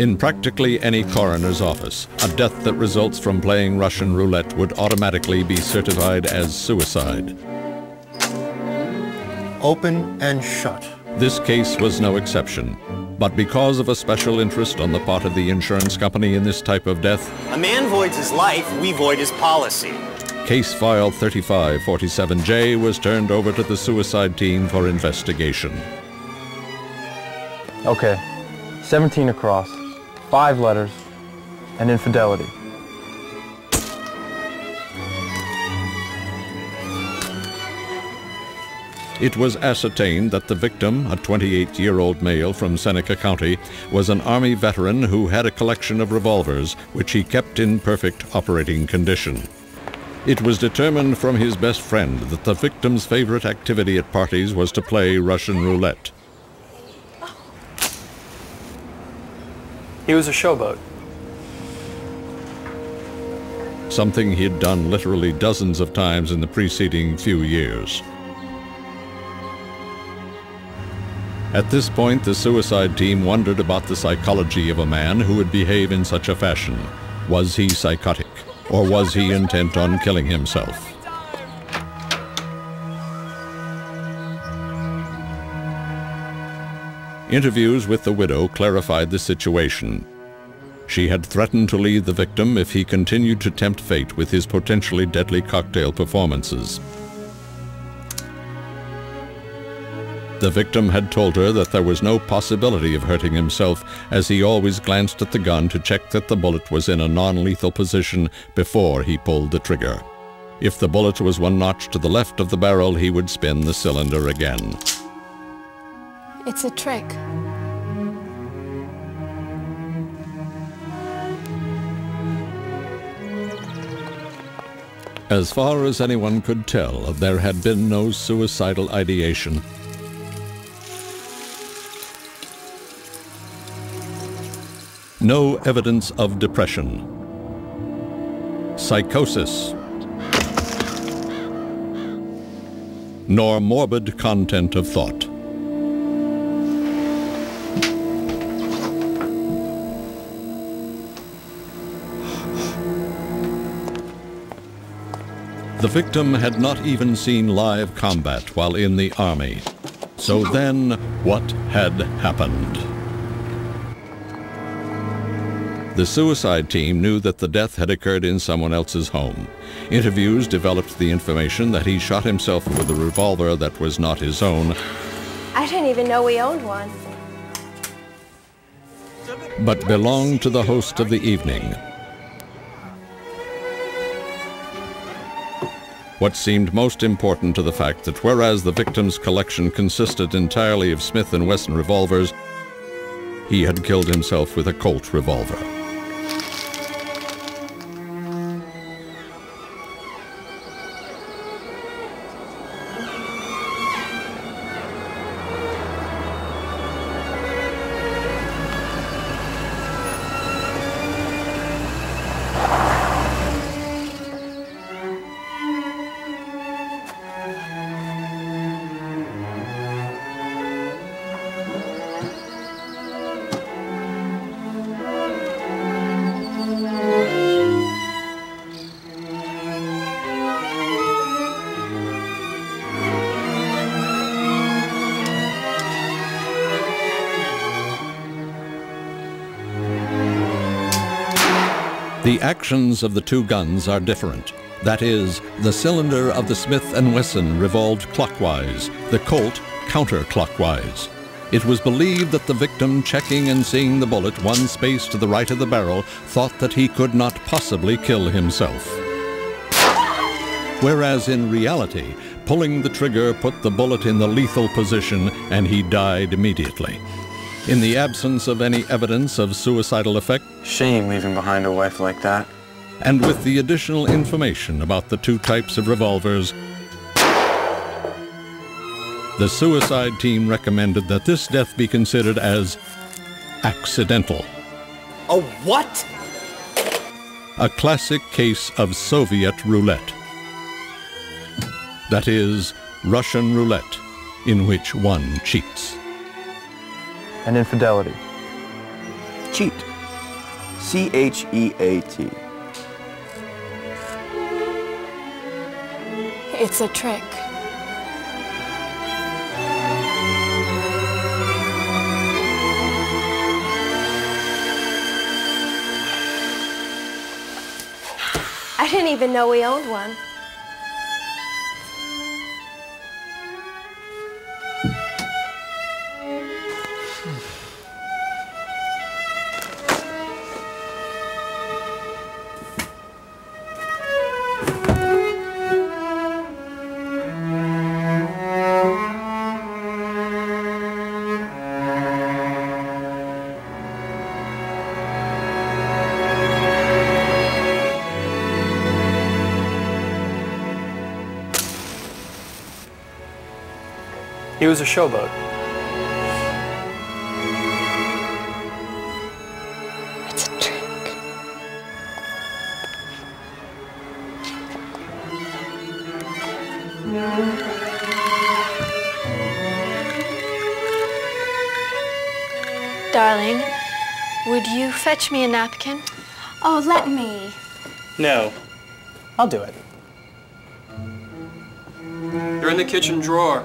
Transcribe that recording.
In practically any coroner's office, a death that results from playing Russian roulette would automatically be certified as suicide. Open and shut. This case was no exception. But because of a special interest on the part of the insurance company in this type of death, a man voids his life, we void his policy. Case file 3547J was turned over to the suicide team for investigation. Okay, 17 across, 5 letters, and infidelity. It was ascertained that the victim, a 28-year-old male from Seneca County, was an Army veteran who had a collection of revolvers, which he kept in perfect operating condition. It was determined from his best friend that the victim's favorite activity at parties was to play Russian roulette. He was a showboat. Something he had done literally dozens of times in the preceding few years. At this point, the suicide team wondered about the psychology of a man who would behave in such a fashion. Was he psychotic, or was he intent on killing himself? Interviews with the widow clarified the situation. She had threatened to leave the victim if he continued to tempt fate with his potentially deadly cocktail performances. The victim had told her that there was no possibility of hurting himself, as he always glanced at the gun to check that the bullet was in a non-lethal position before he pulled the trigger. If the bullet was one notch to the left of the barrel, he would spin the cylinder again. It's a trick. As far as anyone could tell, there had been no suicidal ideation. No evidence of depression, psychosis, nor morbid content of thought. The victim had not even seen live combat while in the Army. So then, what had happened? The suicide team knew that the death had occurred in someone else's home. Interviews developed the information that he shot himself with a revolver that was not his own. I didn't even know we owned one. But belonged to the host of the evening. What seemed most important to the fact that whereas the victim's collection consisted entirely of Smith & Wesson revolvers, he had killed himself with a Colt revolver. The actions of the two guns are different. That is, the cylinder of the Smith & Wesson revolved clockwise, the Colt counterclockwise. It was believed that the victim, checking and seeing the bullet one space to the right of the barrel, thought that he could not possibly kill himself. Whereas in reality, pulling the trigger put the bullet in the lethal position and he died immediately. In the absence of any evidence of suicidal effect, Shame leaving behind a wife like that. And with the additional information about the two types of revolvers, the suicide team recommended that this death be considered as accidental. A what? A classic case of Soviet roulette. That is, Russian roulette, in which one cheats. And infidelity. Cheat. C-H-E-A-T. It's a trick. I didn't even know we owned one. He was a showboat. It's a trick. Darling, would you fetch me a napkin? Oh, let me. No. I'll do it. They're in the kitchen drawer.